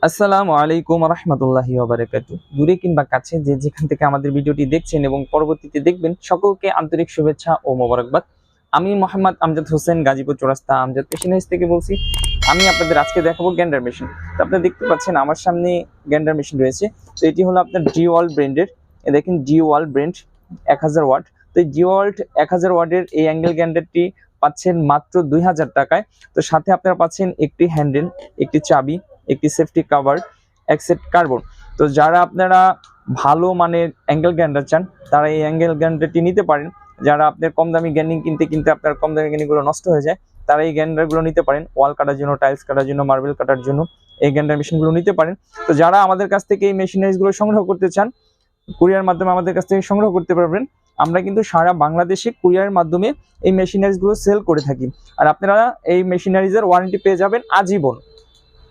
আসসালামু আলাইকুম রহমতুল্লাহি ওবারাকাতু। দূরে কিংবা কাছে যে যেখান থেকে আমাদের ভিডিওটি দেখছেন এবং পরবর্তীতে দেখবেন, সকলকে আন্তরিক শুভেচ্ছা ও মোবারকবাদ। আমি মোহাম্মদ আমজাদ হোসেন, গাজীপুর চৌরাস্তা আমজাদ মেশিনারিজ থেকে বলছি। আমি আপনাদের আজকে দেখাবো গ্যান্ডার মেশিন। তো আপনারা দেখতে পাচ্ছেন আমার সামনে গ্যান্ডার মেশিন রয়েছে। তো এটি হলো আপনার ডিওয়াল ব্র্যান্ডের। দেখেন ডিওয়াল ব্র্যান্ড 1000 ওয়াট। তো এই ডিওয়াল 1000 ওয়াটের এই অ্যাঙ্গেল গ্যান্ডারটি পাচ্ছেন মাত্র 2000 টাকায়। তো সাথে আপনারা পাচ্ছেন একটি হ্যান্ডেল, একটি চাবি, একটি সেফটি কভার, এক সেট কার্বন। তো যারা আপনারা ভালো মানের অ্যাঙ্গেল গ্রাইন্ডার চান, তারা এই অ্যাঙ্গেল গ্রাইন্ডারটি নিতে পারেন। যারা আপনার কম দামি গ্যান্ডিং কিনতে আপনার কম দামি গ্যান্ডিংগুলো নষ্ট হয়ে যায়, তারা এই গ্রাইন্ডারগুলো নিতে পারেন। ওয়াল কাটার জন্য, টাইলস কাটার জন্য, মার্বেল কাটার জন্য এই গ্রাইন্ডার মেশিনগুলো নিতে পারেন। তো যারা আমাদের কাছ থেকে এই মেশিনারিজগুলো সংগ্রহ করতে চান, কুরিয়ার মাধ্যমে আমাদের কাছ থেকে সংগ্রহ করতে পারবেন। আমরা কিন্তু সারা বাংলাদেশে কুরিয়ারের মাধ্যমে এই মেশিনারিজগুলো সেল করে থাকি। আর আপনারা এই মেশিনারিজের ওয়ারেন্টি পেয়ে যাবেন আজীবন।